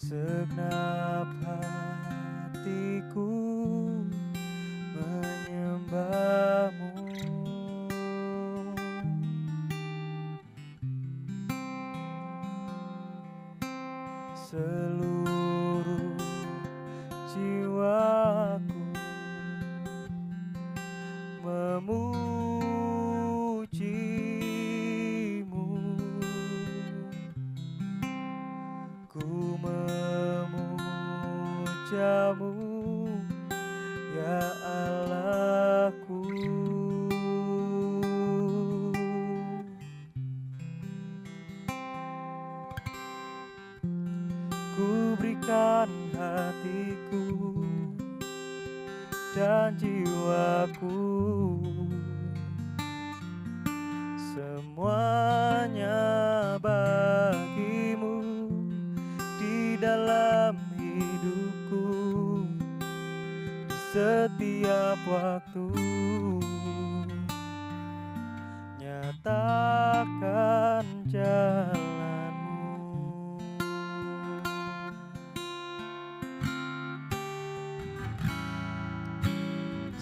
Segenap hatiku menyembah-Mu. Seluruh jiwaku memuji-Mu. Ku memuja-Mu, ya Allahku. Ku berikan hatiku dan jiwaku, semuanya bagi-Mu di dalam hidupku, di setiap waktu. Nyatakan jalan-Mu.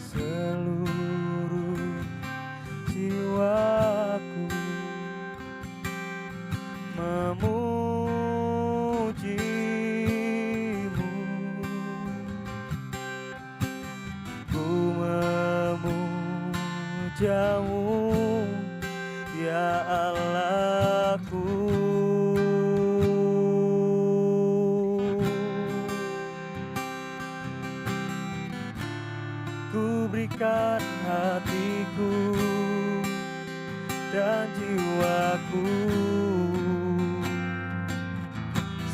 Seluruh jiwaku memuji-Mu. Ku memuja-Mu, ya Allahku. Ku berikan hatiku dan jiwaku,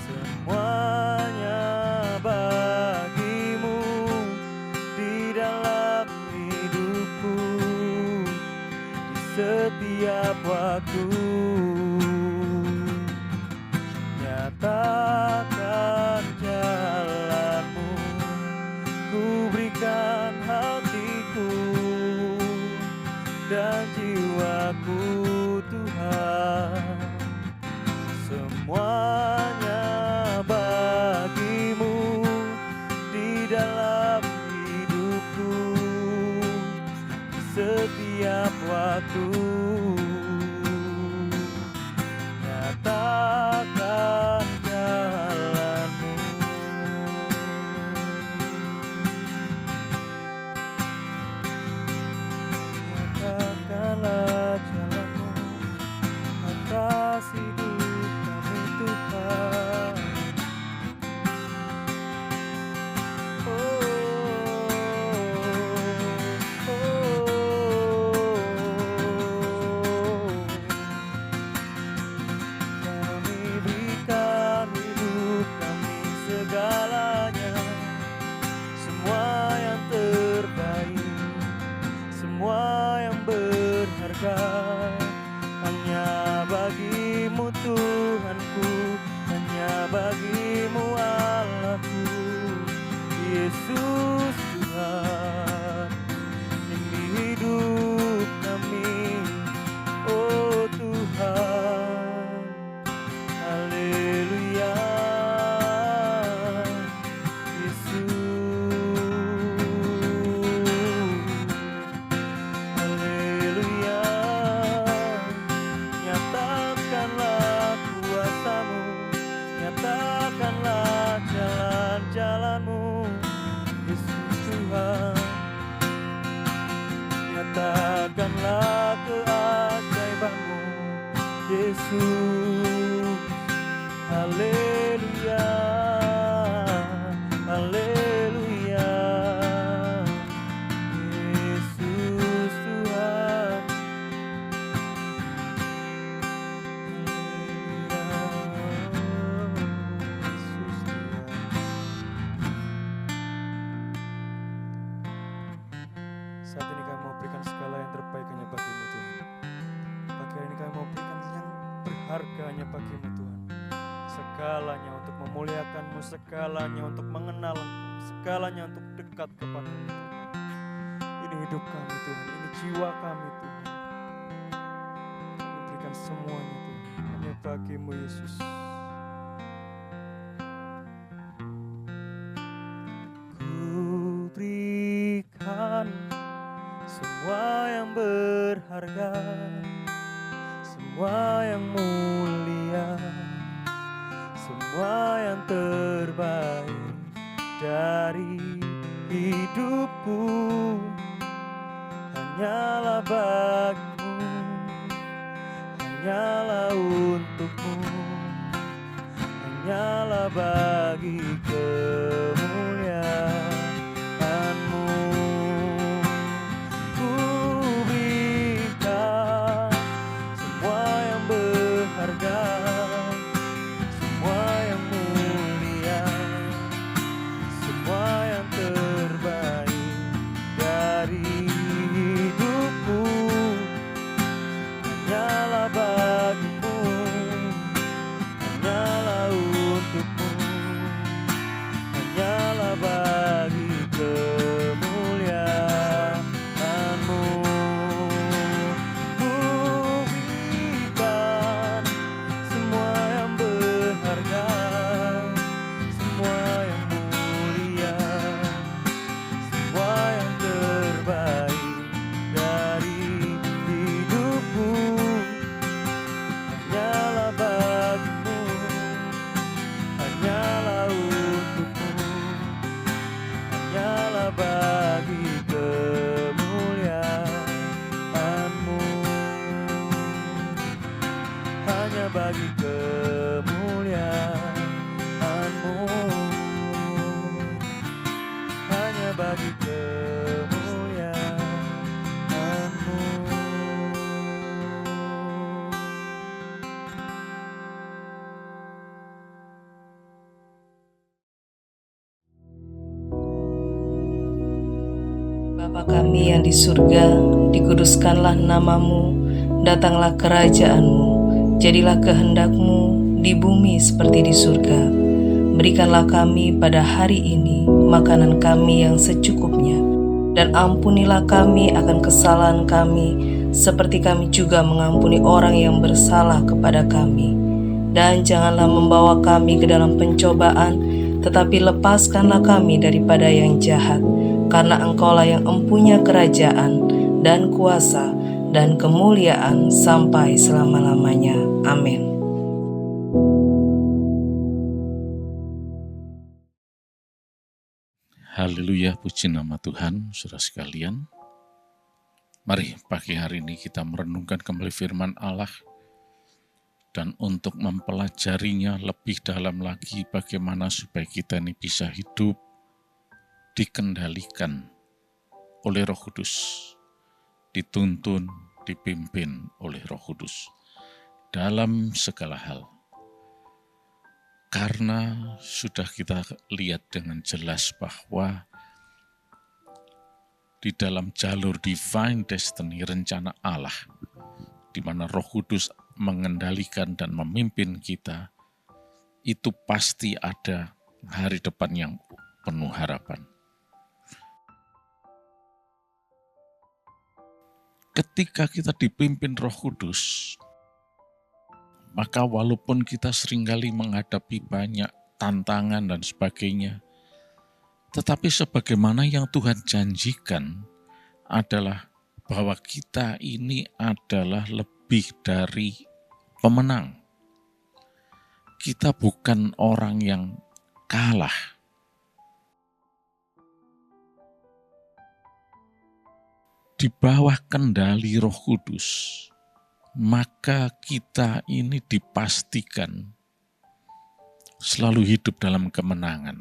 semuanya bagi-Mu di dalam hidupku, di setiap waktu. Nyatakan jalan-Mu. Ku berikan hatiku dan jiwaku, Tuhan, semuanya bagi-Mu di dalam hidupku, di setiap waktu. Nyatakan jalan-Mu. Nyatakanlah jalan-Mu atas hidup kami, Tuhan. Kami berikan hidup kami segalanya, semua yang terbaik, semua yang berharga, hanya bagi-Mu Tuhanku, hanya bagi-Mu Allahku. Yesus Tuhan, ini hidup kami, oh Tuhan. Haleluya, Yesus. Haleluya, nyatakanlah kuasa-Mu, nyatakanlah jalan-jalan-Mu, Yesus Tuhan. Nyatakanlah keajaiban-Mu, Yesus. Haleluya, haleluya, Yesus Tuhan. Yesus Tuhan. Saat ini kami mau berikan segala yang terbaik hanya bagi-Mu Tuhan. Pagi hari ini kami mau berikan yang berharga hanya bagi-Mu Tuhan. Segalanya untuk memuliakan-Mu, segalanya untuk mengenal Engkau, segalanya untuk dekat kepada-Mu Tuhan. Ini hidup kami Tuhan, ini jiwa kami Tuhan. Kami berikan semuanya Tuhan hanya bagi-Mu Yesus. berharga, semua yang mulia, semua yang terbaik dari hidupku hanyalah bagimu, hanyalah untukmu, hanyalah bagi kemuliaan-Mu. Ku berikan semua yang berharga, semua yang mulia, semua yang terbaik dari hidupku hanyalah bagimu, hanyalah untukmu, hanyalah bagi kemuliaan-Mu. Ku berikan semua yang berharga, semua yang mulia, semua yang terbaik dari hidupku hanyalah bagimu, hanyalah untukmu, hanyalah bagi kemuliaan-Mu, hanya bagi kemuliaan-Mu, hanya bagi kemuliaan-Mu. Bapa kami yang di surga, dikuduskanlah nama-Mu, datanglah kerajaan-Mu, jadilah kehendak-Mu di bumi seperti di surga. Berikanlah kami pada hari ini makanan kami yang secukupnya, dan ampunilah kami akan kesalahan kami, seperti kami juga mengampuni orang yang bersalah kepada kami. Dan janganlah membawa kami ke dalam pencobaan, tetapi lepaskanlah kami daripada yang jahat. Karena Engkaulah yang empunya kerajaan dan kuasa dan kemuliaan sampai selama-lamanya. Amin. Haleluya, puji nama Tuhan, saudara sekalian. Mari pagi hari ini kita merenungkan kembali firman Allah, dan untuk mempelajarinya lebih dalam lagi bagaimana supaya kita ini bisa hidup dikendalikan oleh Roh Kudus, dituntun, dipimpin oleh Roh Kudus dalam segala hal. Karena sudah kita lihat dengan jelas bahwa di dalam jalur divine destiny, rencana Allah, di mana Roh Kudus mengendalikan dan memimpin kita, itu pasti ada hari depan yang penuh harapan. Ketika kita dipimpin Roh Kudus, maka walaupun kita seringkali menghadapi banyak tantangan dan sebagainya, tetapi sebagaimana yang Tuhan janjikan adalah bahwa kita ini adalah lebih dari pemenang. Kita bukan orang yang kalah. Di bawah kendali Roh Kudus, maka kita ini dipastikan selalu hidup dalam kemenangan.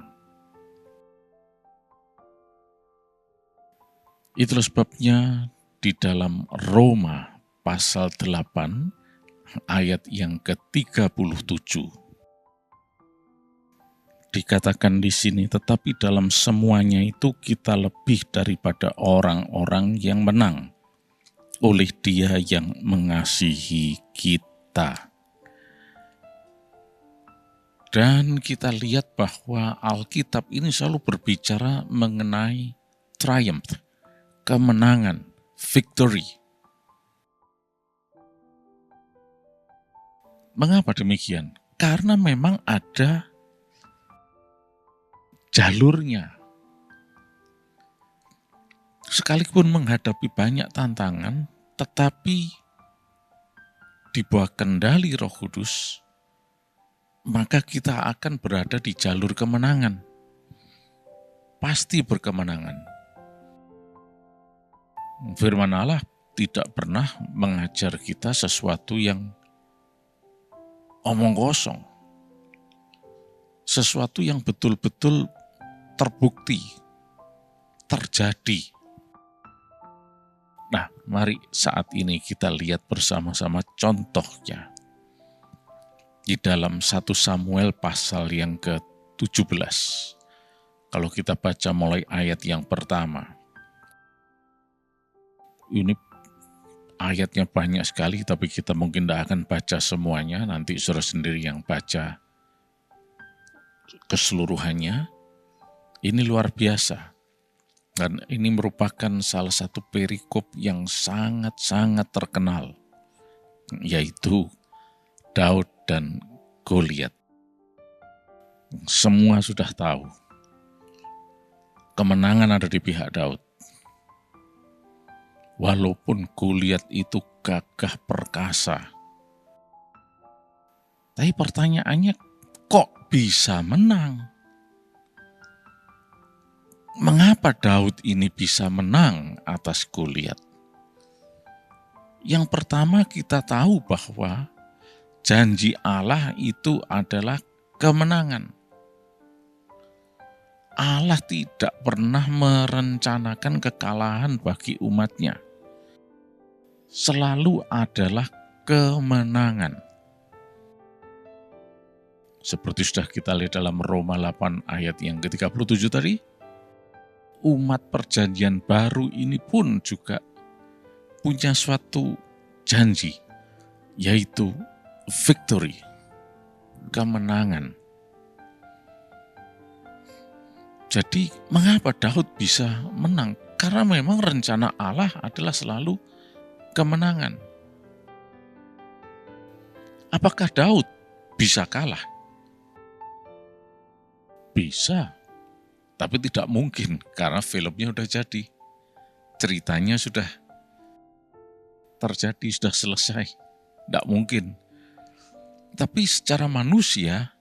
Itulah sebabnya di dalam Roma pasal 8 ayat yang ke-37 dikatakan di sini, tetapi dalam semuanya itu kita lebih daripada orang-orang yang menang oleh Dia yang mengasihi kita. Dan kita lihat bahwa Alkitab ini selalu berbicara mengenai triumph, kemenangan, victory. Mengapa demikian? Karena memang ada jalurnya. Sekalipun menghadapi banyak tantangan, Tetapi di bawah kendali Roh Kudus, maka kita akan berada di jalur kemenangan. Pasti berkemenangan. Firman Allah tidak pernah mengajar kita sesuatu yang omong kosong. Sesuatu yang betul-betul terbukti, terjadi. Nah, mari saat ini kita lihat bersama-sama contohnya. Di dalam 1 Samuel pasal yang ke-17. Kalau kita baca mulai ayat yang pertama. Ini ayatnya banyak sekali, tapi kita mungkin tidak akan baca semuanya. Nanti saudara sendiri yang baca keseluruhannya. Ini luar biasa. Dan ini merupakan salah satu perikop yang sangat-sangat terkenal, yaitu Daud dan Goliat. Semua sudah tahu. Kemenangan ada di pihak Daud. Walaupun Goliat itu gagah perkasa. Tapi pertanyaannya, kok bisa menang? Mengapa Daud ini bisa menang atas Goliat? Yang pertama kita tahu bahwa janji Allah itu adalah kemenangan. Allah tidak pernah merencanakan kekalahan bagi umatnya. Selalu adalah kemenangan. Seperti sudah kita lihat dalam Roma 8 ayat yang ke-37 tadi, umat perjanjian baru ini pun juga punya suatu janji, yaitu victory, kemenangan. Jadi mengapa Daud bisa menang? Karena memang rencana Allah adalah selalu kemenangan. Apakah Daud bisa kalah? Bisa, tapi tidak mungkin karena filmnya sudah jadi. Ceritanya sudah terjadi, sudah selesai. Tidak mungkin. Tapi secara manusia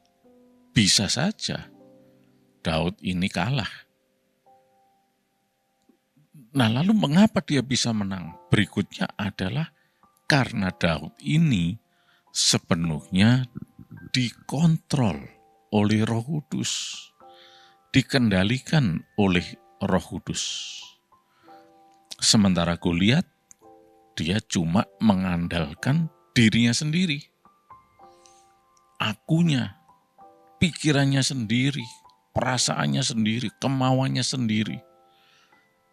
bisa saja Daud ini kalah. Nah, lalu mengapa dia bisa menang? Berikutnya adalah karena Daud ini sepenuhnya dikontrol oleh Roh Kudus, dikendalikan oleh Roh Kudus. Sementara Goliat, dia cuma mengandalkan dirinya sendiri, akunya, pikirannya sendiri, perasaannya sendiri, kemauannya sendiri.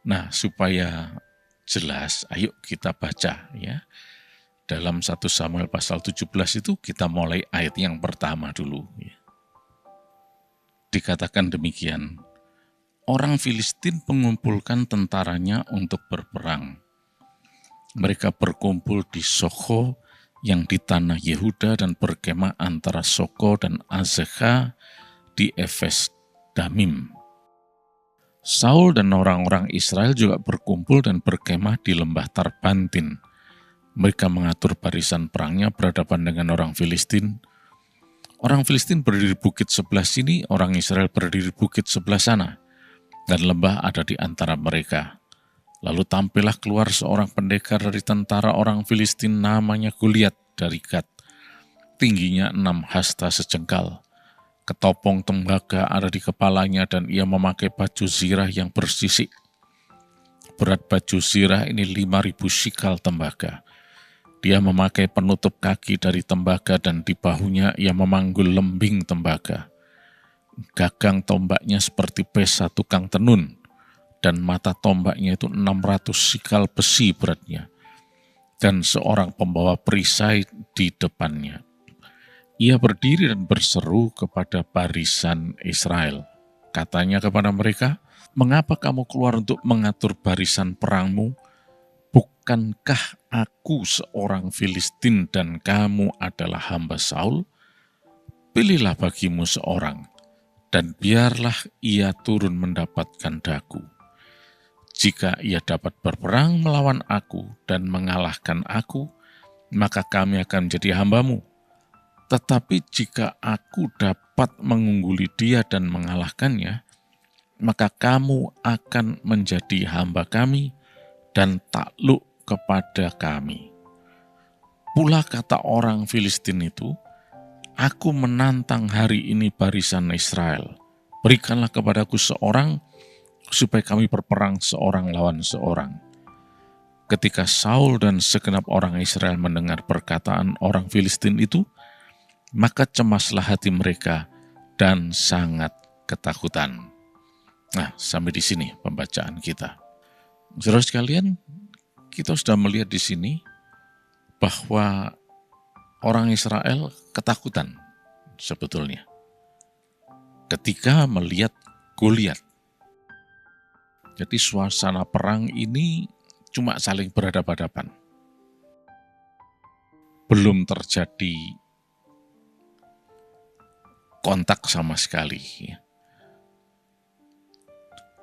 Nah, supaya jelas, ayo kita baca ya. Dalam 1 Samuel pasal 17 itu kita mulai ayat yang pertama dulu. Ya. Dikatakan demikian, orang Filistin mengumpulkan tentaranya untuk berperang. Mereka berkumpul di Soko yang di tanah Yehuda dan berkemah antara Soko dan Azekah di Efes Damim. Saul dan orang-orang Israel juga berkumpul dan berkemah di lembah Tarbantin. Mereka mengatur barisan perangnya berhadapan dengan orang Filistin. Orang Filistin berdiri bukit sebelah sini, orang Israel berdiri bukit sebelah sana, dan lembah ada di antara mereka. Lalu tampillah keluar seorang pendekar dari tentara orang Filistin namanya Goliat dari Gat. Tingginya 6 hasta sejengkal. Ketopong tembaga ada di kepalanya dan ia memakai baju zirah yang bersisik. Berat baju zirah ini 5.000 sikal tembaga. Dia memakai penutup kaki dari tembaga dan di bahunya ia memanggul lembing tembaga. Gagang tombaknya seperti pesa tukang tenun dan mata tombaknya itu 600 sikal besi beratnya. Dan seorang pembawa perisai di depannya. Ia berdiri dan berseru kepada barisan Israel. Katanya kepada mereka, "Mengapa kamu keluar untuk mengatur barisan perangmu? Bukankah aku seorang Filistin dan kamu adalah hamba Saul? Pilihlah bagimu seorang, dan biarlah ia turun mendapatkan dagu. Jika ia dapat berperang melawan aku dan mengalahkan aku, maka kami akan menjadi hamba-Mu. Tetapi jika aku dapat mengungguli dia dan mengalahkannya, maka kamu akan menjadi hamba kami dan takluk kepada kami. Pula kata orang Filistin itu, aku menantang hari ini barisan Israel. Berikanlah kepadaku seorang, supaya kami berperang seorang lawan seorang. Ketika Saul dan segenap orang Israel mendengar perkataan orang Filistin itu, maka cemaslah hati mereka dan sangat ketakutan. Nah, sampai di sini pembacaan kita. Saudara sekalian, kita sudah melihat di sini bahwa orang Israel ketakutan sebetulnya ketika melihat Goliat. Jadi suasana perang ini cuma saling berhadapan-hadapan. Belum terjadi kontak sama sekali.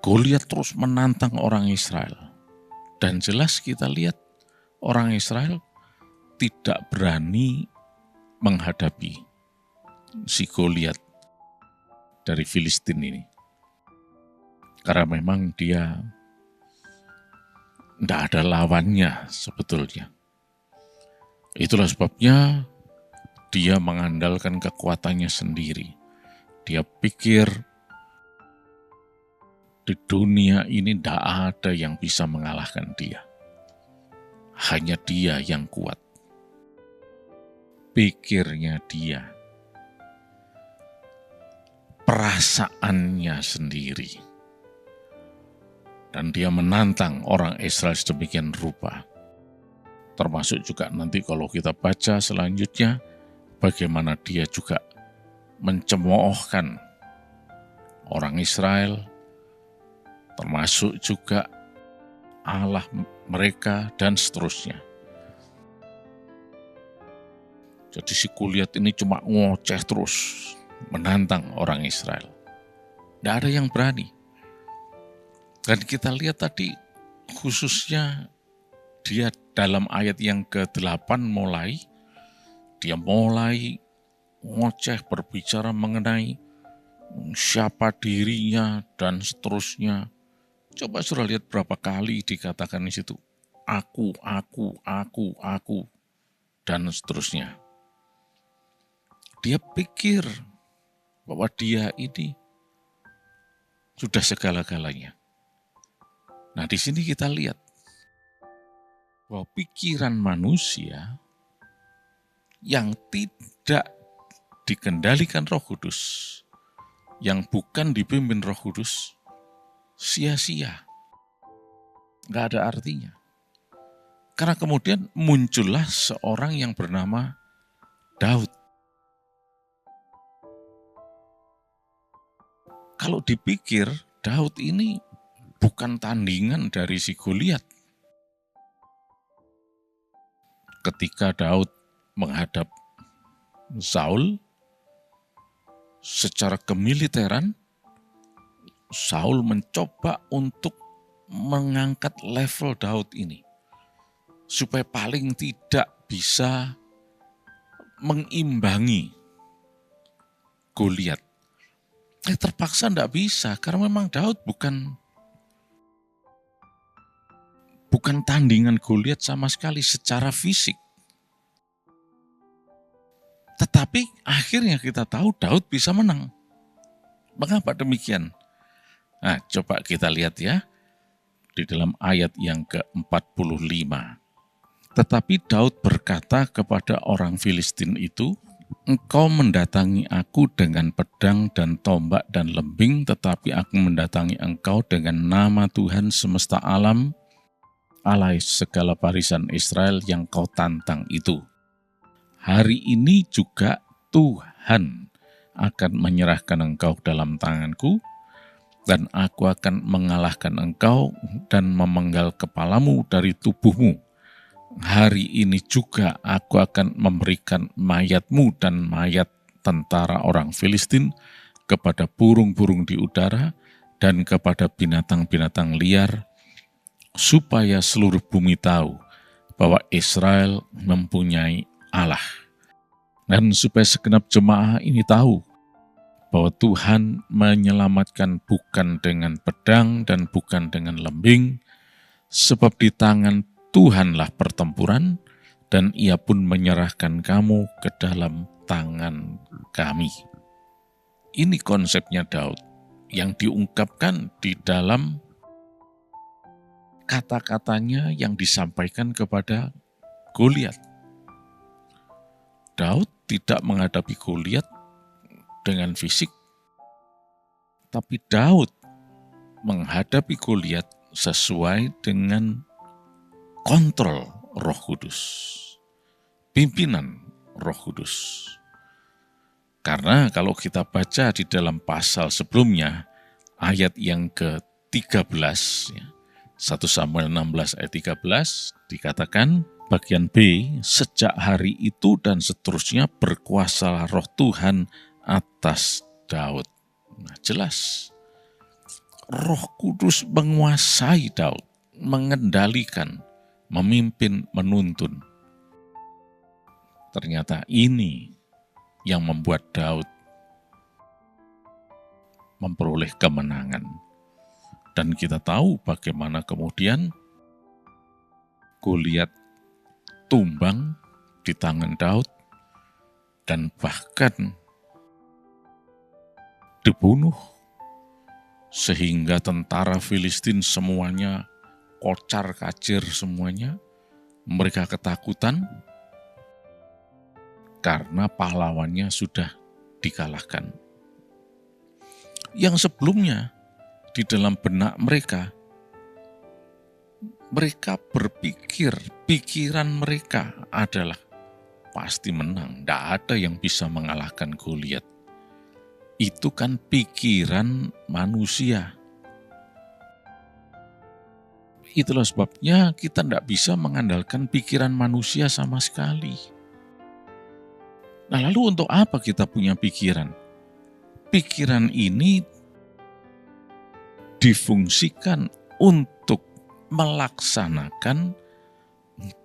Goliat terus menantang orang Israel. Dan jelas kita lihat orang Israel tidak berani menghadapi si Goliat dari Filistin ini. Karena memang dia tidak ada lawannya sebetulnya. Itulah sebabnya dia mengandalkan kekuatannya sendiri. Dia pikir di dunia ini tidak ada yang bisa mengalahkan dia. Hanya dia yang kuat. Pikirnya dia. Perasaannya sendiri. Dan dia menantang orang Israel sedemikian rupa. Termasuk juga nanti kalau kita baca selanjutnya, bagaimana dia juga mencemoohkan orang Israel, termasuk juga Allah mereka, dan seterusnya. Jadi si Goliat ini cuma ngoceh terus, menantang orang Israel. Tidak ada yang berani. Dan kita lihat tadi, khususnya dia dalam ayat yang ke-8 dia mulai ngoceh berbicara mengenai siapa dirinya dan seterusnya. Coba sudah lihat berapa kali dikatakan di situ, aku, dan seterusnya. Dia pikir bahwa dia ini sudah segala-galanya. Nah, di sini kita lihat bahwa pikiran manusia yang tidak dikendalikan Roh Kudus, yang bukan dipimpin Roh Kudus, sia-sia. Nggak ada artinya. Karena kemudian muncullah seorang yang bernama Daud. Kalau dipikir, Daud ini bukan tandingan dari si Goliat. Ketika Daud menghadap Saul, secara kemiliteran, Saul mencoba untuk mengangkat level Daud ini, supaya paling tidak bisa mengimbangi Goliat. Terpaksa tidak bisa, karena memang Daud bukan tandingan Goliat sama sekali secara fisik. Tetapi akhirnya kita tahu Daud bisa menang. Mengapa demikian? Nah, coba kita lihat ya, di dalam ayat yang ke-45. Tetapi Daud berkata kepada orang Filistin itu, engkau mendatangi aku dengan pedang dan tombak dan lembing, tetapi aku mendatangi engkau dengan nama Tuhan semesta alam, Allah segala barisan Israel yang kau tantang itu. Hari ini juga Tuhan akan menyerahkan engkau dalam tanganku, dan aku akan mengalahkan engkau dan memenggal kepalamu dari tubuhmu. Hari ini juga aku akan memberikan mayatmu dan mayat tentara orang Filistin kepada burung-burung di udara dan kepada binatang-binatang liar, supaya seluruh bumi tahu bahwa Israel mempunyai Allah. Dan supaya segenap jemaah ini tahu bahwa Tuhan menyelamatkan bukan dengan pedang dan bukan dengan lembing, sebab di tangan Tuhanlah pertempuran, dan Ia pun menyerahkan kamu ke dalam tangan kami. Ini konsepnya Daud yang diungkapkan di dalam kata-katanya yang disampaikan kepada Goliat. Daud tidak menghadapi Goliat dengan fisik, tapi Daud menghadapi Goliat sesuai dengan kontrol Roh Kudus, pimpinan Roh Kudus. Karena kalau kita baca di dalam pasal sebelumnya, ayat yang ke-13, 1 Samuel 16 ayat 13, dikatakan, bagian B, sejak hari itu dan seterusnya berkuasalah Roh Tuhan atas Daud. Nah, jelas, Roh Kudus menguasai Daud, mengendalikan, memimpin, menuntun. Ternyata ini yang membuat Daud memperoleh kemenangan. Dan kita tahu bagaimana kemudian Goliat tumbang di tangan Daud dan bahkan dibunuh, sehingga tentara Filistin semuanya kocar-kacir semuanya, mereka ketakutan karena pahlawannya sudah dikalahkan. Yang sebelumnya di dalam benak mereka berpikir, pikiran mereka adalah pasti menang, tidak ada yang bisa mengalahkan Goliat. Itu kan pikiran manusia. Itulah sebabnya kita tidak bisa mengandalkan pikiran manusia sama sekali. Nah, lalu untuk apa kita punya pikiran? Pikiran ini difungsikan untuk melaksanakan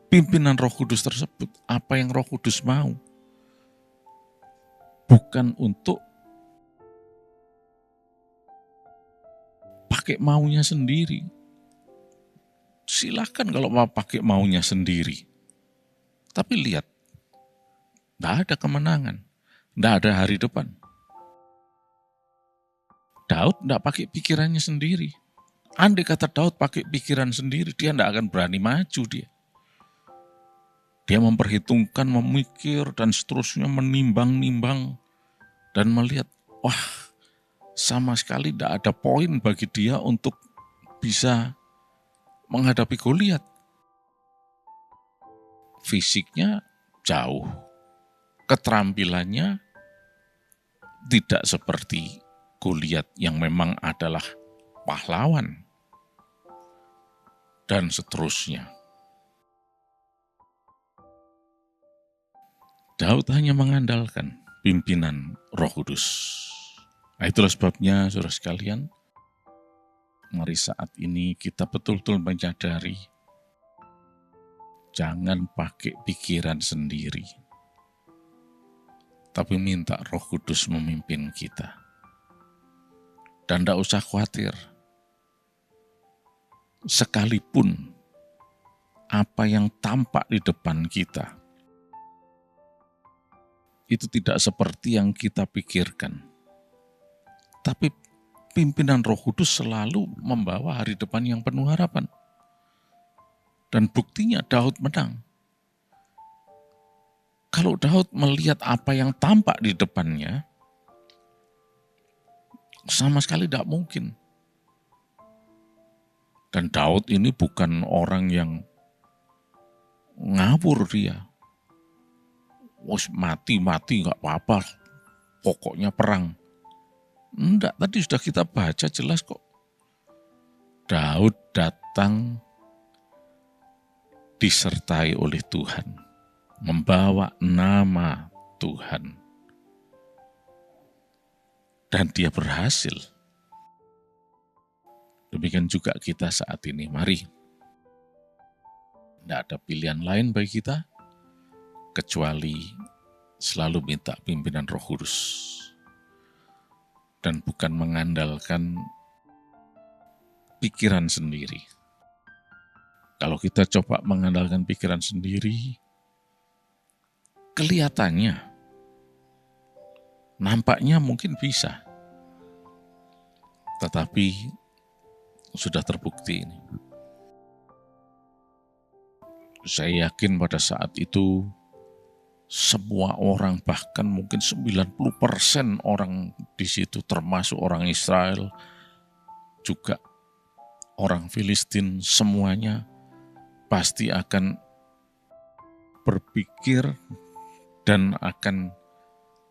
pimpinan Roh Kudus tersebut, apa yang Roh Kudus mau. Bukan untuk pakai maunya sendiri. Silakan kalau mau pakai maunya sendiri. Tapi lihat, tidak ada kemenangan, tidak ada hari depan. Daud tidak pakai pikirannya sendiri. Andai kata Daud pakai pikiran sendiri, dia tidak akan berani maju dia. Dia memperhitungkan, memikir, dan seterusnya menimbang-nimbang, dan melihat, wah, sama sekali tidak ada poin bagi dia untuk bisa menghadapi Goliat. Fisiknya jauh, keterampilannya tidak seperti Goliat yang memang adalah pahlawan, dan seterusnya. Daud hanya mengandalkan pimpinan Roh Kudus. Nah, itulah sebabnya, saudara sekalian, mari saat ini kita betul-betul menyadari, jangan pakai pikiran sendiri, tapi minta Roh Kudus memimpin kita. Dan tidak usah khawatir, sekalipun apa yang tampak di depan kita itu tidak seperti yang kita pikirkan. Tapi pimpinan Roh Kudus selalu membawa hari depan yang penuh harapan. Dan buktinya Daud menang. Kalau Daud melihat apa yang tampak di depannya, sama sekali tidak mungkin. Dan Daud ini bukan orang yang ngawur dia. Wos mati nggak apa-apa, pokoknya perang. Enggak, tadi sudah kita baca jelas kok. Daud datang disertai oleh Tuhan, membawa nama Tuhan. Dan dia berhasil. Demikian juga kita saat ini. Mari Tidak ada pilihan lain bagi kita, kecuali selalu minta pimpinan Roh Kudus. Dan bukan mengandalkan pikiran sendiri. Kalau kita coba mengandalkan pikiran sendiri, kelihatannya, nampaknya mungkin bisa. Tetapi sudah terbukti ini. Saya yakin pada saat itu, semua orang, bahkan mungkin 90% orang di situ, termasuk orang Israel, juga orang Filistin, semuanya pasti akan berpikir dan akan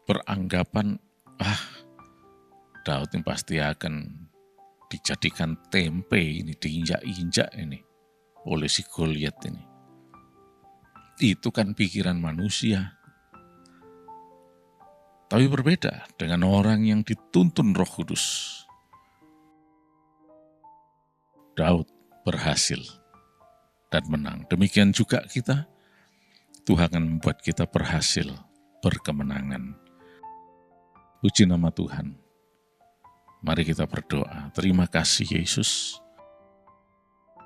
beranggapan, Daud ini pasti akan dijadikan tempe ini, diinjak-injak ini oleh si Goliat ini. Itu kan pikiran manusia. Tapi berbeda dengan orang yang dituntun Roh Kudus. Daud berhasil dan menang. Demikian juga kita, Tuhan akan membuat kita berhasil, berkemenangan. Puji nama Tuhan. Mari kita berdoa. Terima kasih Yesus.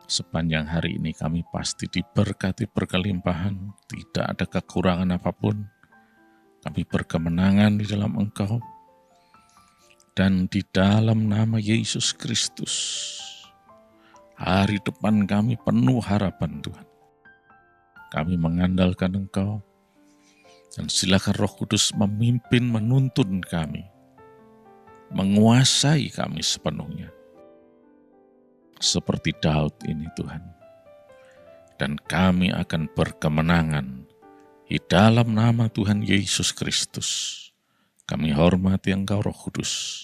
Sepanjang hari ini kami pasti diberkati berkelimpahan, tidak ada kekurangan apapun. Kami berkemenangan di dalam Engkau. Dan di dalam nama Yesus Kristus, hari depan kami penuh harapan Tuhan. Kami mengandalkan Engkau, dan silakan Roh Kudus memimpin, menuntun kami, menguasai kami sepenuhnya. Seperti Daud ini Tuhan. Dan kami akan berkemenangan di dalam nama Tuhan Yesus Kristus. Kami hormati Engkau Roh Kudus.